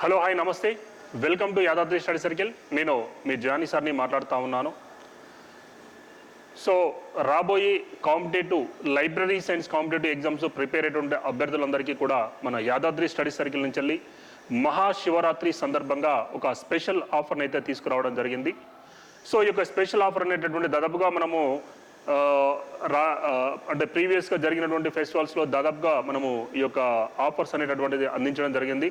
Hello hi నమస్తే, welcome to Yadadri study circle. నేను మీ Johnny సార్ని మాట్లాడుతూ ఉన్నాను. సో రాబోయే competitive library science competitive exams prepare అయ్యేటువంటి అభ్యర్థులందరికీ కూడా మన యాదాద్రి స్టడీ సర్కిల్ నుంచి వెళ్ళి మహాశివరాత్రి సందర్భంగా ఒక స్పెషల్ ఆఫర్ని అయితే తీసుకురావడం జరిగింది. సో ఈ యొక్క స్పెషల్ ఆఫర్ అనేటటువంటి దాదాపుగా మనము అంటే ప్రీవియస్గా జరిగినటువంటి ఫెస్టివల్స్లో దాదాపుగా మనము ఈ యొక్క ఆఫర్స్ అనేటటువంటిది అందించడం జరిగింది.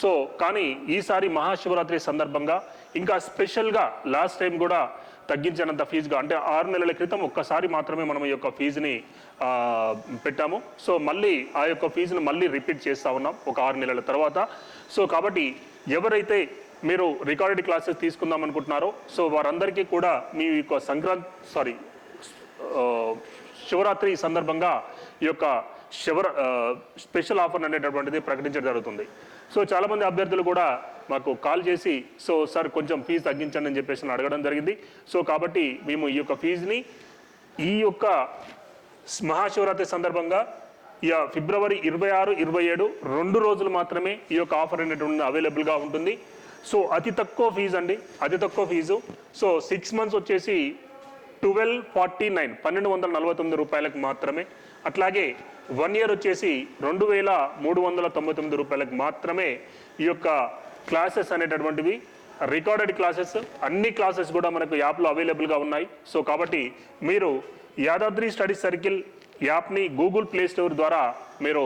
సో కానీ ఈసారి మహాశివరాత్రి సందర్భంగా ఇంకా స్పెషల్గా లాస్ట్ టైం కూడా తగ్గించినంత ఫీజుగా, అంటే 6 నెలల క్రితం ఒక్కసారి మాత్రమే మనం ఈ యొక్క ఫీజుని పెట్టాము. సో మళ్ళీ ఆ యొక్క ఫీజుని మళ్ళీ రిపీట్ చేస్తూ ఉన్నాం ఒక 6 నెలల తర్వాత. సో కాబట్టి ఎవరైతే మీరు రికార్డెడ్ క్లాసెస్ తీసుకుందాం అనుకుంటున్నారో సో వారందరికీ కూడా మీ యొక్క శివరాత్రి సందర్భంగా ఈ యొక్క స్పెషల్ ఆఫర్ అనేటటువంటిది ప్రకటించడం జరుగుతుంది. సో చాలామంది అభ్యర్థులు కూడా మాకు కాల్ చేసి సో సార్ కొంచెం ఫీజు తగ్గించండి అని చెప్పేసి అడగడం జరిగింది. సో కాబట్టి మేము ఈ యొక్క ఫీజుని ఈ యొక్క మహాశివరాత్రి సందర్భంగా ఫిబ్రవరి 26, 27 2 రోజులు మాత్రమే ఈ యొక్క ఆఫర్ అనేటువంటి అవైలబుల్గా ఉంటుంది. సో అతి తక్కువ ఫీజు అండి, అతి తక్కువ ఫీజు. సో 6 మంత్స్ వచ్చేసి 1249 రూపాయలకు మాత్రమే. అట్లాగే 1 ఇయర్ వచ్చేసి 2399 రూపాయలకు మాత్రమే ఈ యొక్క క్లాసెస్ అనేటటువంటివి. రికార్డెడ్ క్లాసెస్ అన్ని క్లాసెస్ కూడా మనకు యాప్లో అవైలబుల్గా ఉన్నాయి. సో కాబట్టి మీరు యాదాద్రి స్టడీ సర్కిల్ యాప్ని గూగుల్ ప్లే స్టోర్ ద్వారా మీరు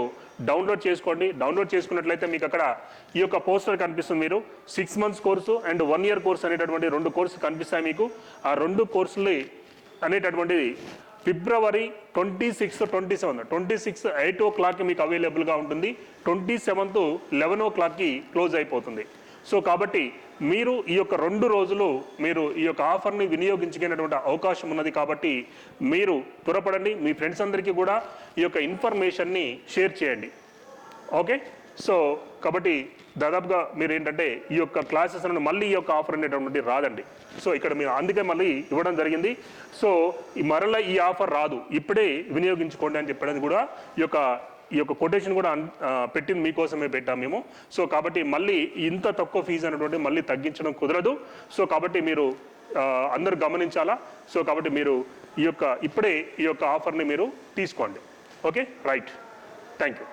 డౌన్లోడ్ చేసుకోండి. డౌన్లోడ్ చేసుకున్నట్లయితే మీకు అక్కడ ఈ యొక్క పోస్టర్ కనిపిస్తుంది. మీరు 6 months course and 1 year course అనేటటువంటి 2 కోర్సులు కనిపిస్తాయి మీకు. ఆ 2 కోర్సులు అనేటటువంటిది ఫిబ్రవరి 26, 27 8 o'clock మీకు అవైలబుల్గా ఉంటుంది. 27th 11 o'clockకి క్లోజ్ అయిపోతుంది. సో కాబట్టి మీరు ఈ యొక్క 2 రోజులు మీరు ఈ యొక్క ఆఫర్ని వినియోగించుకునేటువంటి అవకాశం ఉన్నది. కాబట్టి మీరు త్వరపడండి, మీ ఫ్రెండ్స్ అందరికీ కూడా ఈ యొక్క ఇన్ఫర్మేషన్ని షేర్ చేయండి. ఓకే, సో కాబట్టి దాదాపుగా మీరు ఏంటంటే ఈ యొక్క క్లాసెస్ అన్న మళ్ళీ ఈ యొక్క ఆఫర్ అనేటువంటి రాదండి. సో ఇక్కడ మీరు అందుకే మళ్ళీ ఇవ్వడం జరిగింది. సో మరలా ఈ ఆఫర్ రాదు, ఇప్పుడే వినియోగించుకోండి అని చెప్పడానికి కూడా ఈ యొక్క కొటేషన్ కూడా పెట్టింది మీకోసమే పెట్టాము మేము. సో కాబట్టి మళ్ళీ ఇంత తక్కువ ఫీజు అనేటువంటి మళ్ళీ తగ్గించడం కుదరదు. సో కాబట్టి మీరు అందరూ గమనించాలా. సో కాబట్టి మీరు ఇప్పుడే ఈ యొక్క ఆఫర్ని మీరు తీసుకోండి. Okay, right, thank you.